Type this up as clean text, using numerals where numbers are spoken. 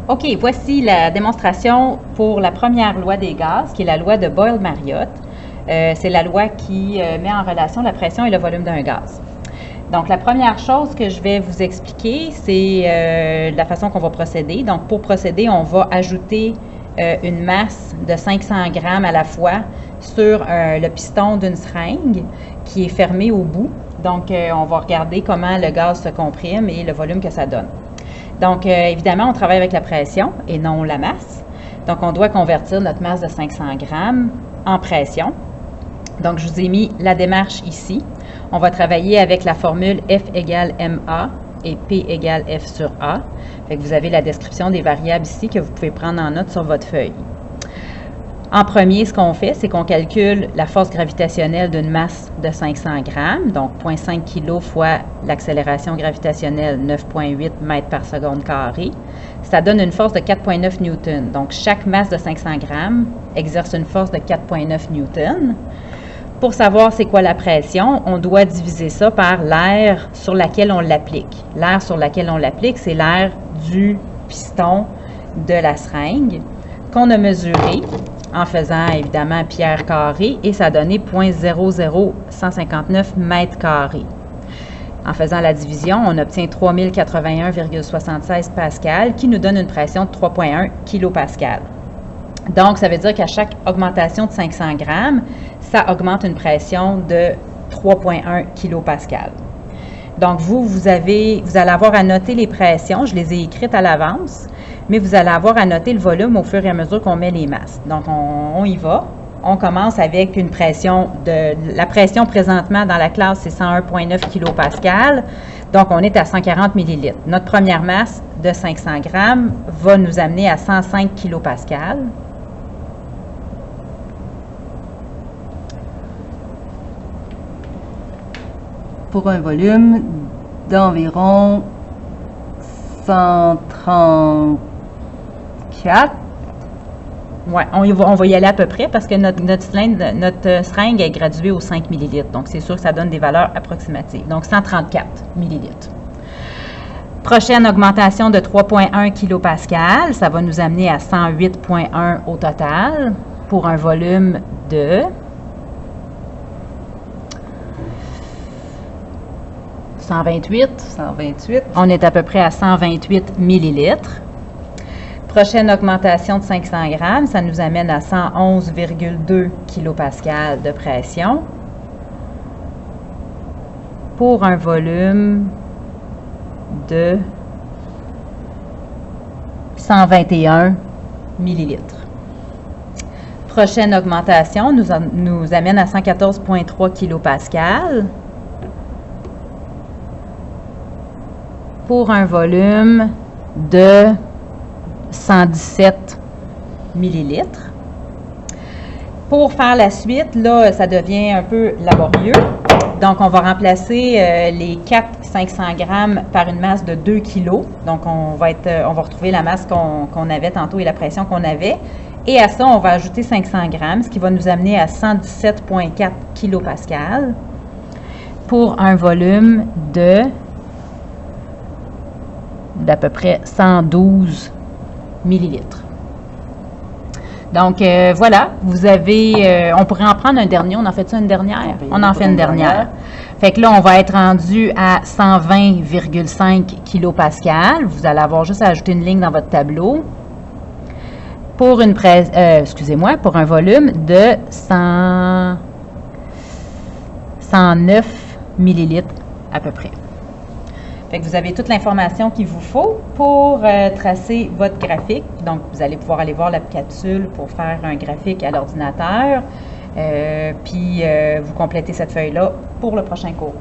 OK, voici la démonstration pour la première loi des gaz, qui est la loi de Boyle-Mariotte. C'est la loi qui met en relation la pression et le volume d'un gaz. Donc, la première chose que je vais vous expliquer, c'est la façon qu'on va procéder. Donc, pour procéder, on va ajouter une masse de 500 grammes à la fois sur le piston d'une seringue qui est fermé au bout. Donc, on va regarder comment le gaz se comprime et le volume que ça donne. Donc, évidemment, on travaille avec la pression et non la masse. Donc, on doit convertir notre masse de 500 grammes en pression. Donc, je vous ai mis la démarche ici. On va travailler avec la formule F égale MA et P égale F sur A. Fait que vous avez la description des variables ici que vous pouvez prendre en note sur votre feuille. En premier, ce qu'on fait, c'est qu'on calcule la force gravitationnelle d'une masse de 500 grammes, donc 0,5 kg fois l'accélération gravitationnelle 9,8 mètres par seconde carré. Ça donne une force de 4,9 newtons. Donc, chaque masse de 500 grammes exerce une force de 4,9 newtons. Pour savoir c'est quoi la pression, on doit diviser ça par l'air sur laquelle on l'applique. L'air sur laquelle on l'applique, c'est l'air du piston de la seringue qu'on a mesuré en faisant évidemment pierre carrée et ça a donné 0,00159 mètres carrés. En faisant la division, on obtient 3081,76 pascal qui nous donne une pression de 3,1 kPa. Donc, ça veut dire qu'à chaque augmentation de 500 grammes, ça augmente une pression de 3,1 kPa. Donc, vous allez avoir à noter les pressions, je les ai écrites à l'avance, mais vous allez avoir à noter le volume au fur et à mesure qu'on met les masses. Donc, on y va. On commence avec une pression la pression présentement dans la classe, c'est 101,9 kPa. Donc, on est à 140 ml. Notre première masse de 500 grammes va nous amener à 105 kPa. Pour un volume d'environ 134. Oui, on va y aller à peu près parce que notre seringue est graduée aux 5 ml. Donc, c'est sûr que ça donne des valeurs approximatives. Donc, 134 ml. Prochaine augmentation de 3,1 kPa. Ça va nous amener à 108,1 au total pour un volume de 128. On est à peu près à 128 ml. Prochaine augmentation de 500 grammes, ça nous amène à 111,2 kPa de pression pour un volume de 121 ml. Prochaine augmentation nous amène à 114,3 kPa pour un volume de 117 ml. Pour faire la suite, là, ça devient un peu laborieux. Donc, on va remplacer les 4 500 grammes par une masse de 2 kg. Donc, on va retrouver la masse qu'on avait tantôt et la pression qu'on avait. Et à ça, on va ajouter 500 grammes, ce qui va nous amener à 117,4 kPa pour un volume d'à peu près 112 millilitres. Donc, voilà, vous avez, on pourrait en prendre un dernier. On en fait ça une dernière? On en fait une dernière. Fait que là, on va être rendu à 120,5 kPa. Vous allez avoir juste à ajouter une ligne dans votre tableau. Pour une pour un volume de 109 millilitres à peu près. Fait que vous avez toute l'information qu'il vous faut pour tracer votre graphique. Donc, vous allez pouvoir aller voir la capsule pour faire un graphique à l'ordinateur. Puis, vous complétez cette feuille-là pour le prochain cours.